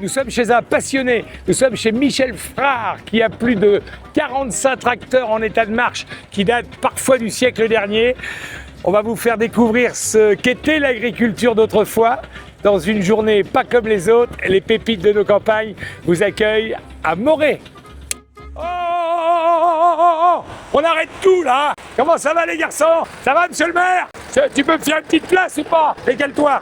Nous sommes chez un passionné, nous sommes chez Michel Frard qui a plus de 45 tracteurs en état de marche qui datent parfois du siècle dernier. On va vous faire découvrir ce qu'était l'agriculture d'autrefois. Dans une journée pas comme les autres, les pépites de nos campagnes vous accueillent à Morée. Oh, on arrête tout là. Comment ça va les garçons? Ça va monsieur le maire? Tu peux me faire une petite place ou pas? Régale-toi.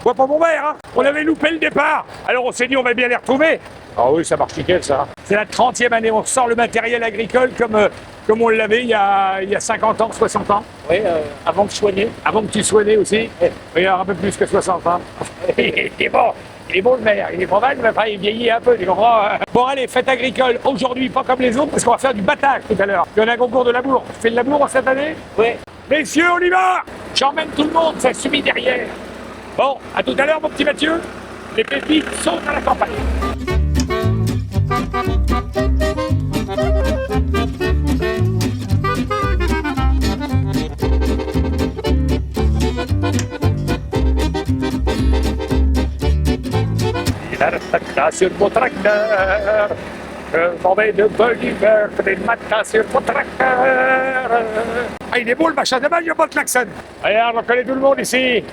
Moi pas mon maire, hein. On avait loupé le départ. Alors on s'est dit on va bien les retrouver. Ah oui, ça marche nickel ça. C'est la 30e année, on sort le matériel agricole comme on l'avait il y a 50 ans, 60 ans. Oui, avant que je sois né. Avant que tu sois né aussi. Oui. Il y a un peu plus que 60 ans. Il est bon le maire, il est pas mal, mais enfin, il vieillit un peu, tu comprends? Bon allez, fête agricole, aujourd'hui pas comme les autres, parce qu'on va faire du battage tout à l'heure. Il y en a un concours de labour. Tu fais le labour cette année? Oui. Messieurs, on y va! J'emmène tout le monde, ça suit derrière. Bon, à tout à l'heure mon petit Mathieu. Les pépites sont à la campagne. Sur mon tracteur, je m'en vais de bonne humeur, des matins sur mon tracteur. Ah, il est beau le machin de balle, il n'y a pas de klaxon. Regarde, on connaît tout le monde ici.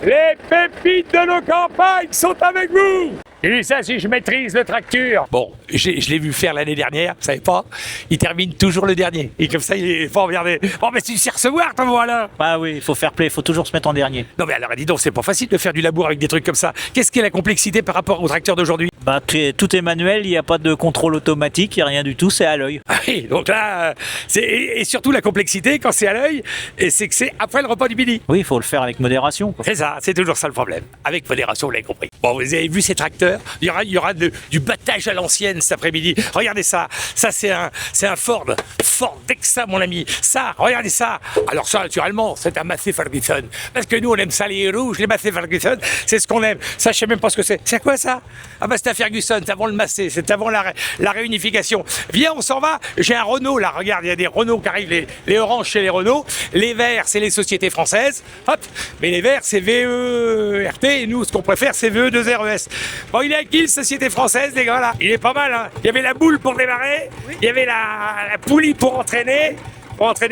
Les pépites de nos campagnes sont avec vous. Et ça, si je maîtrise le tracteur. Bon, je l'ai vu faire l'année dernière, vous savez pas? Il termine toujours le dernier. Et comme ça, il est pas regardé. Bon, mais tu sais recevoir, toi, voilà. Ah oui, il faut faire play, il faut toujours se mettre en dernier. Non, mais alors, dis donc, c'est pas facile de faire du labour avec des trucs comme ça. Qu'est-ce qu'est la complexité par rapport au tracteur d'aujourd'hui? Bah, tout est manuel, il n'y a pas de contrôle automatique, il n'y a rien du tout, c'est à l'œil. Ah oui, donc là, et surtout la complexité, quand c'est à l'œil, c'est que c'est après le repas du midi. Oui, il faut le faire avec modération, quoi. C'est ça, c'est toujours ça le problème. Avec modération, vous l'avez compris. Bon, vous avez vu ces tracteurs? Il y aura du battage à l'ancienne cet après-midi. Regardez ça. Ça, c'est un Ford. Ford Dexa, mon ami. Ça, regardez ça. Alors ça, naturellement, c'est un Massey Ferguson. Parce que nous, on aime ça, les rouges, les Massey Ferguson. C'est ce qu'on aime. Ça, je sais même pas ce que c'est. C'est quoi ça? Ah bah, c'est un Ferguson. C'est avant le Massey. C'est avant la réunification. Viens, on s'en va. J'ai un Renault, là. Regarde, il y a des Renault qui arrivent. Les oranges chez les Renault. Les verts, c'est les sociétés françaises. Hop. Mais les verts, c'est VE-RT. Et nous, ce qu'on préfère, c'est VE2RES. Bon, il est à qui, le société française, les gars, là? Il est pas mal, hein? Il y avait la boule pour démarrer. Oui. Il y avait la poulie pour entraîner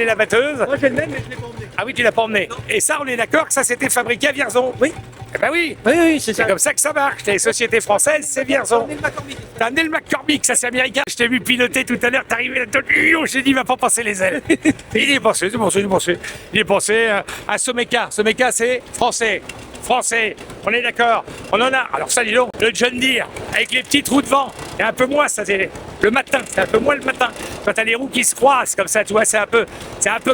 la batteuse. Moi j'ai le même, mais je l'ai pas emmené. Ah oui, tu l'as pas emmené. Non. Et ça, on est d'accord que ça, c'était fabriqué à Vierzon? Oui. Eh ben oui. Oui, c'est ça. C'est comme ça que ça marche. Les sociétés françaises, c'est Vierzon. T'as amené le McCormick, ça c'est américain. Je t'ai vu piloter tout à l'heure, t'arrivais là-dedans. J'ai dit, il va pas passer les ailes. Il est passé, c'est passé. Il est passé à Someka. Someka, c'est français. Français, on est d'accord. On en a. Alors ça, dis donc, le John Deere, avec les petits trous de vent. Et un peu moins, ça, c'est le matin. C'est un peu moins le matin. Quand t'as les roues qui se croisent comme ça, tu vois, c'est un peu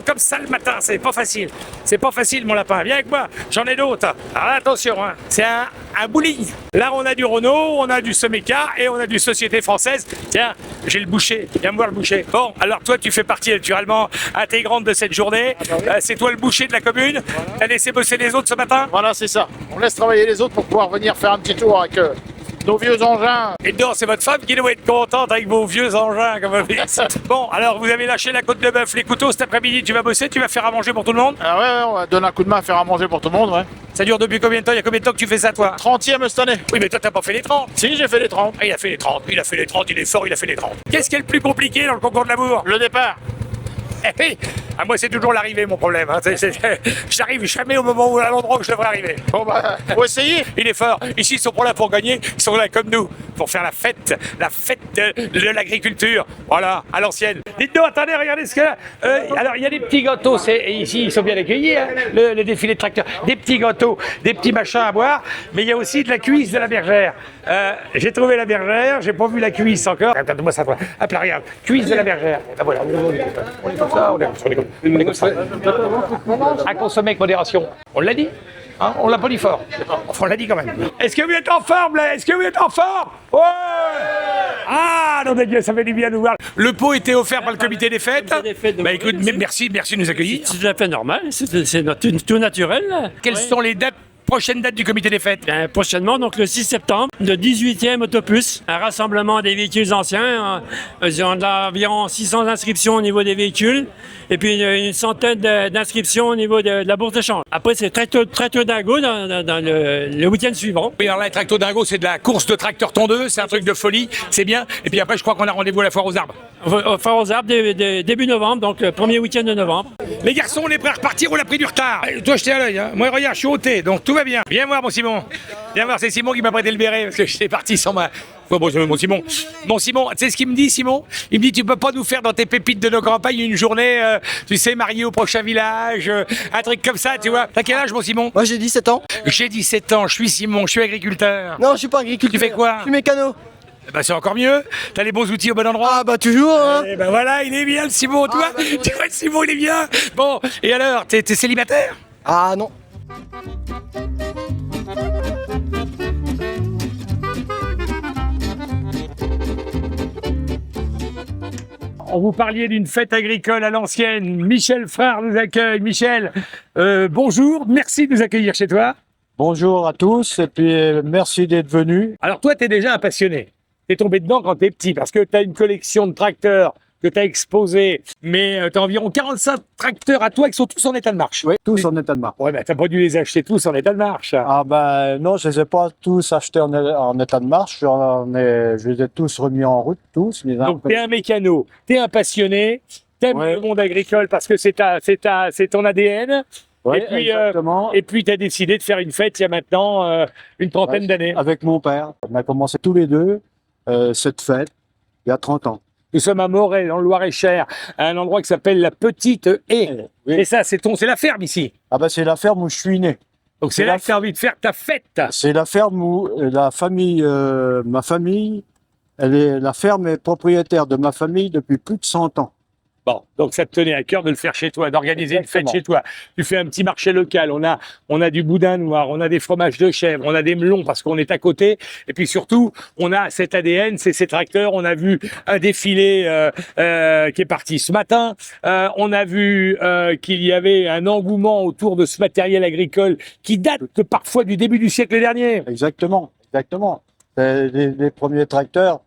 comme ça le matin. C'est pas facile. C'est pas facile, mon lapin. Viens avec moi. J'en ai d'autres. Alors attention, hein. C'est un bowling. Là, on a du Renault, on a du Someka et on a du Société Française. Tiens, j'ai le boucher. Viens me voir le boucher. Bon, alors toi, tu fais partie naturellement intégrante de cette journée. Ah bah oui. C'est toi le boucher de la commune. Voilà. T'as laissé bosser les autres ce matin? Voilà, c'est ça. On laisse travailler les autres pour pouvoir venir faire un petit tour avec nos vieux engins. Et dedans, c'est votre femme qui doit être contente avec vos vieux engins, comme on dit. Bon, alors vous avez lâché la côte de bœuf, les couteaux cet après-midi, tu vas bosser, tu vas faire à manger pour tout le monde? Ah ouais, on va donner un coup de main à faire à manger pour tout le monde, ouais. Ça dure depuis combien de temps? Il y a combien de temps que tu fais ça, toi? 30e cette année. Oui, mais toi, t'as pas fait les 30. Si, j'ai fait les 30. Ah, il a fait les 30, il a fait les 30, il est fort, il a fait les 30. Qu'est-ce qui est le plus compliqué dans le concours de l'amour? Le départ. Eh, ah, moi, c'est toujours l'arrivée, mon problème. Hein. J'arrive jamais au moment à l'endroit où je devrais arriver. Bon bah, faut essayer. Il est fort. Ici, ils sont pas là pour gagner, ils sont là comme nous, pour faire la fête de l'agriculture. Voilà, à l'ancienne. Dites-nous, attendez, regardez ce que là. Alors, il y a des petits gâteaux, ici, ils sont bien accueillis, hein, le défilé de tracteurs. Des petits gâteaux, des petits machins à boire, mais il y a aussi de la cuisse de la bergère. J'ai trouvé la bergère, j'ai pas vu la cuisse encore. Attends-moi ça, toi. Hop là, regarde, cuisse de la bergère. Et ben voilà, on est comme ça, on est comme ça. À consommer avec modération. On l'a dit, hein, on l'a pas dit fort. Enfin, on l'a dit quand même. Est-ce que vous êtes en forme là? Est-ce que vous êtes en forme? Ouais. Ah, non de Dieu, ça fait du bien de nous voir. Le pot était offert par le comité des fêtes. Bah écoute, merci de nous accueillir. C'est tout à fait normal, c'est tout naturel. Là. Quelles sont les dates prochaine date du comité des fêtes? Bien, prochainement, donc le 6 septembre, le 18e Autopuce, un rassemblement des véhicules anciens. On a environ 600 inscriptions au niveau des véhicules et puis une centaine d'inscriptions au niveau de la bourse d'échange. Après, c'est tracteur dingo dans le week-end suivant. Oui, alors là, Tracto Dingo, c'est de la course de tracteur tondeux, c'est un truc de folie, c'est bien. Et puis après, je crois qu'on a rendez-vous à la foire aux arbres. Foire aux arbres début novembre, donc le premier week-end de novembre. Les garçons, on est prêts à repartir, on a pris du retard. Toi, jetez à l'œil, hein. Moi, regarde, je suis ôté, donc tout va bien. Viens voir, mon Simon. Viens voir, c'est Simon qui m'a prêté le béret, parce que j'étais parti sans ma... Bon, mon Simon. Bon, Simon, tu sais ce qu'il me dit, Simon? Il me dit, tu peux pas nous faire dans tes pépites de nos campagnes une journée, tu sais, marié au prochain village, un truc comme ça, tu vois. T'as quel âge, mon Simon? Moi j'ai 17 ans. J'ai 17 ans, je suis Simon, je suis agriculteur. Non, je suis pas agriculteur. Tu fais quoi? Je suis mécano. Bah, c'est encore mieux. T'as les bons outils au bon endroit. Ah bah toujours hein. Et ben voilà, il est bien le Simon, tu vois. Tu vois, le Simon, il est bien. Bon, et alors, t'es célibataire? Ah non. On vous parliez d'une fête agricole à l'ancienne. Michel Frère nous accueille. Michel, bonjour, merci de nous accueillir chez toi. Bonjour à tous et puis merci d'être venus. Alors toi, t'es déjà un passionné. T'es tombé dedans quand t'es petit parce que t'as une collection de tracteurs que t'as exposée, mais t'as environ 45 tracteurs à toi qui sont tous en état de marche. Oui, tous en état de marche. Ouais, mais t'as pas dû les acheter tous en état de marche. Ah ben non, je les ai pas tous achetés en état de marche. Je les ai tous remis en route, tous. Donc t'es un mécano, t'es un passionné, t'aimes Ouais. le monde agricole parce que c'est ton ADN. Ouais, et puis, exactement. Et puis, tu as décidé de faire une fête il y a maintenant une trentaine Ouais, d'années. avec mon père. On a commencé tous les deux cette fête il y a 30 ans. Nous sommes à Moret, dans le Loir-et-Cher, à un endroit qui s'appelle la Petite Haie. Oui. Et ça, c'est la ferme ici. Ah ben c'est la ferme où je suis né. Donc c'est là que tu as envie de faire ta fête. C'est la ferme où la famille, ma famille, la ferme est propriétaire de ma famille depuis plus de 100 ans. Bon, donc ça te tenait à cœur de le faire chez toi, d'organiser une fête Exactement. chez toi. Tu fais un petit marché local, on a du boudin noir, on a des fromages de chèvre, on a des melons parce qu'on est à côté. Et puis surtout, on a cet ADN, c'est ces tracteurs. On a vu un défilé qui est parti ce matin. On a vu qu'il y avait un engouement autour de ce matériel agricole qui date parfois du début du siècle dernier. Exactement, exactement. Les premiers tracteurs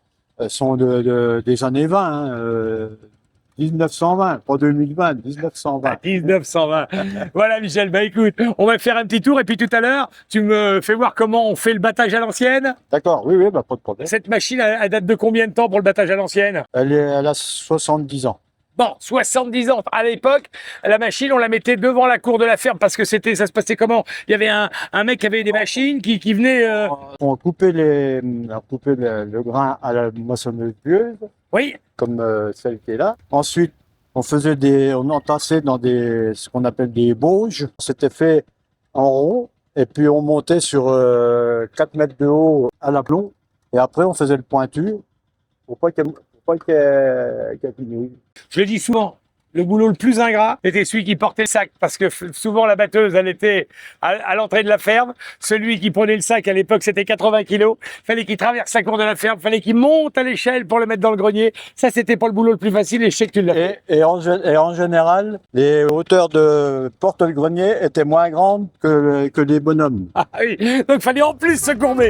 sont des années 20, hein, 1920, pas 2020, 1920. 1920. Voilà, Michel. Bah écoute, on va faire un petit tour et puis tout à l'heure, tu me fais voir comment on fait le battage à l'ancienne. D'accord, oui, bah, pas de problème. Cette machine, elle date de combien de temps pour le battage à l'ancienne? Elle a 70 ans. Bon, 70 ans. À l'époque, la machine, on la mettait devant la cour de la ferme parce que ça se passait comment? Il y avait un mec qui avait des machines qui venait. On coupait le grain à la moissonneuse pieuse, Oui. comme celle qui est là. Ensuite, on entassait dans ce qu'on appelle des bauges. C'était fait en rond. Et puis, on montait sur 4 mètres de haut à l'aplomb. Et après, on faisait le pointu pour pas qu'il finisse. Je le dis souvent. Le boulot le plus ingrat, c'était celui qui portait le sac, parce que souvent la batteuse, elle était à l'entrée de la ferme. Celui qui prenait le sac, à l'époque, c'était 80 kilos. Fallait qu'il traverse la cour de la ferme, fallait qu'il monte à l'échelle pour le mettre dans le grenier. Ça, c'était pas le boulot le plus facile, et je sais que tu l'as fait. Et en général, les hauteurs de porte-grenier étaient moins grandes que les bonhommes. Ah oui, donc fallait en plus se courber.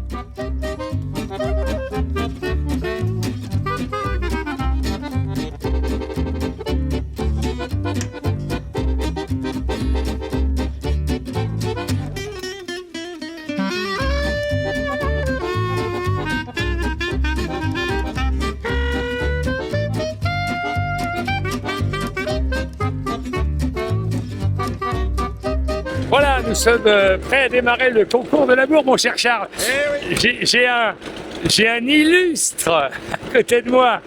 Voilà, nous sommes prêts à démarrer le concours de l'amour, mon cher Charles. J'ai un illustre à côté de moi,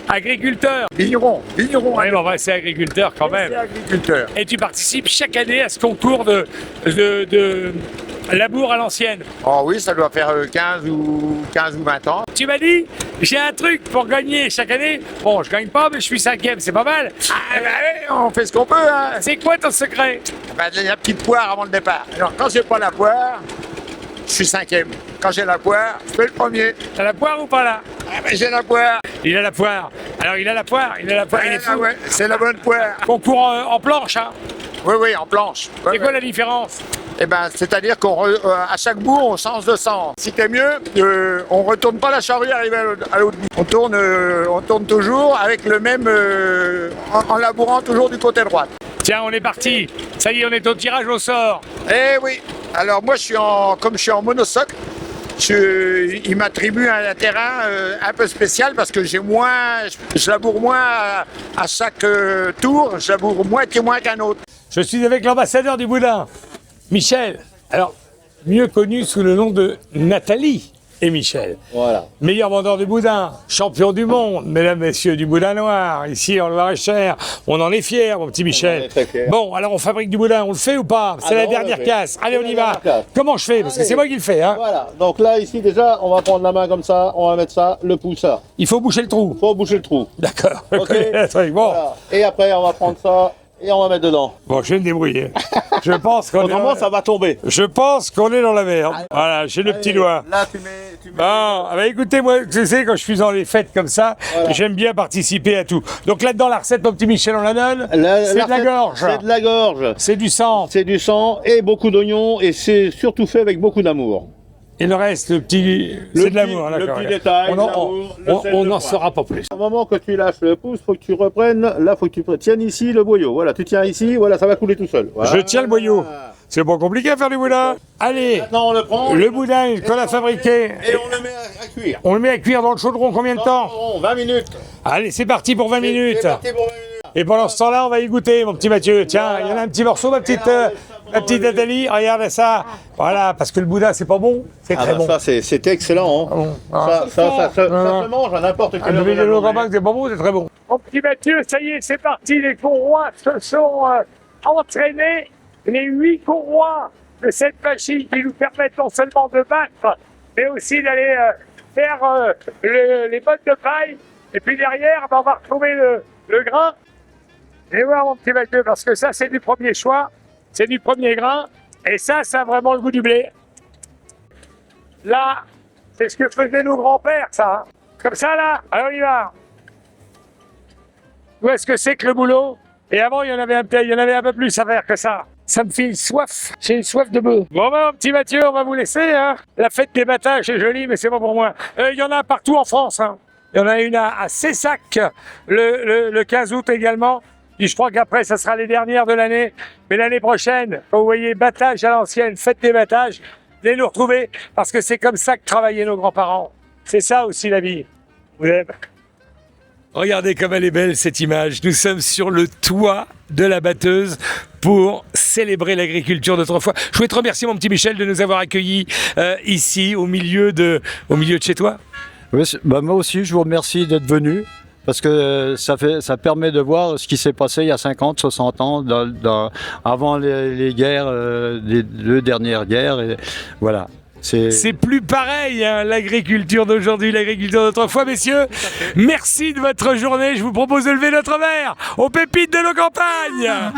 agriculteur. Vigneron. Ouais, mais enfin, c'est agriculteur quand même. C'est agriculteur. Et tu participes chaque année à ce concours de labour à l'ancienne. Oh oui, ça doit faire 15 ou 20 ans. Tu m'as dit, j'ai un truc pour gagner chaque année. Bon, je gagne pas, mais je suis 5e, c'est pas mal. Ah bah oui, on fait ce qu'on peut. Hein. C'est quoi ton secret? Bah, la petite poire avant le départ. Alors quand j'ai pas la poire, je suis 5e. Quand j'ai la poire, je fais le premier. T'as la poire ou pas là? Ah bah j'ai la poire. Il a la poire. Alors il a la poire, il est fou. Ouais, c'est la bonne poire. Concours en planche, hein. Oui, en planche. Ouais, C'est quoi la différence? Eh ben, c'est-à-dire qu'à chaque bout, on change de sens. Si t'es mieux, on retourne pas la charrue arrivée à l'autre bout. On tourne toujours avec le même, en labourant toujours du côté droit. Tiens, on est parti. Ça y est, on est au tirage au sort. Eh oui. Alors moi, comme je suis en monosocle, il m'attribue un terrain un peu spécial parce que je laboure moins à chaque tour, je laboure moitié moins qu'un autre. Je suis avec l'ambassadeur du boudin, Michel. Alors, mieux connu sous le nom de Nathalie et Michel. Voilà. Meilleur vendeur de boudin, champion du monde, mesdames, messieurs, du boudin noir, ici en Loir-et-Cher. On en est fiers, mon petit Michel. est très fiers. Bon, alors on fabrique du boudin, on le fait ou pas? C'est la dernière casse. Allez, on y va. Casse. Comment je fais? Parce que Allez. c'est moi qui le fais. Hein. Voilà, donc là, ici, déjà, on va prendre la main comme ça, on va mettre ça, le pouce. Il faut boucher le trou. Faut boucher le trou. D'accord. Ok. Bon. Voilà. Et après, on va prendre ça et on va mettre dedans. Bon, je vais me débrouiller. Je pense qu'on Autrement, ça va tomber. Je pense qu'on est dans la merde. Voilà, j'ai le petit doigt. Là, tu mets. Bon, bah écoutez, moi, tu sais, quand je suis dans les fêtes comme ça, j'aime bien participer à tout. Donc là-dedans, la recette, mon petit Michel, on la donne. C'est de la recette, gorge. C'est de la gorge. C'est du sang. C'est du sang et beaucoup d'oignons et c'est surtout fait avec beaucoup d'amour. Et le reste, le petit, c'est de l'amour. Le d'accord. petit détail, On l'amour, le sel on de n'en poivre. saura pas plus. Au moment que tu lâches le pouce, faut que tu reprennes. Là, faut que tu tiennes ici le boyau. Voilà, tu tiens ici, voilà, ça va couler tout seul. Voilà. Je tiens le boyau. C'est pas compliqué à faire du boudin. Allez, Maintenant, on le prend. le boudin qu'on a fabriqué. Et on le met à cuire. On le met à cuire dans le chaudron combien de temps? Environ 20 minutes. Allez, c'est parti pour 20 minutes. C'est parti pour 20 minutes. Et pendant ce temps-là, on va y goûter, mon petit Mathieu. Tiens, il y en a un petit morceau, ma petite Nathalie. Regarde ça. Voilà, parce que le boudin, c'est pas bon. C'est Ah très bah bon. ça, c'est excellent. Hein. Bon. Ah. Ça se mange à n'importe quelle heure de la Le journée. campagne, c'est pas bon, c'est très bon. Mon petit Mathieu, ça y est, c'est parti. Les courroies se sont entraînés. Les 8 courroies de cette machine qui nous permettent non seulement de battre, mais aussi d'aller faire les bottes de paille. Et puis derrière, on va retrouver le grain. Et voir, mon petit Mathieu, parce que ça, c'est du premier choix. C'est du premier grain. Et ça a vraiment le goût du blé. Là, c'est ce que faisaient nos grands-pères, ça. Hein. Comme ça, là. Alors, on y va. Où est-ce que c'est que le boulot? Et avant, il y en avait un peu plus à faire que ça. Ça me fait une soif. J'ai une soif de bœuf. Bon, ben, mon petit Mathieu, on va vous laisser. Hein. La fête des battages, c'est joli, mais c'est pas pour moi. Il y en a partout en France. Hein. Il y en a une à Cessac le 15 août également. Et je crois qu'après, ça sera les dernières de l'année. Mais l'année prochaine, quand vous voyez battage à l'ancienne, fête des battages, venez nous retrouver parce que c'est comme ça que travaillaient nos grands-parents. C'est ça aussi la vie. Vous aimez? Regardez comme elle est belle cette image. Nous sommes sur le toit de la batteuse pour célébrer l'agriculture d'autrefois. Je voulais te remercier, mon petit Michel, de nous avoir accueillis ici, au milieu de chez toi. Oui, moi aussi, je vous remercie d'être venu. Parce que ça permet de voir ce qui s'est passé il y a 50, 60 ans, avant les guerres, les 2 dernières guerres. Et voilà. C'est plus pareil, hein, l'agriculture d'aujourd'hui, l'agriculture d'autrefois. Messieurs, merci de votre journée. Je vous propose de lever notre verre aux pépites de nos campagnes.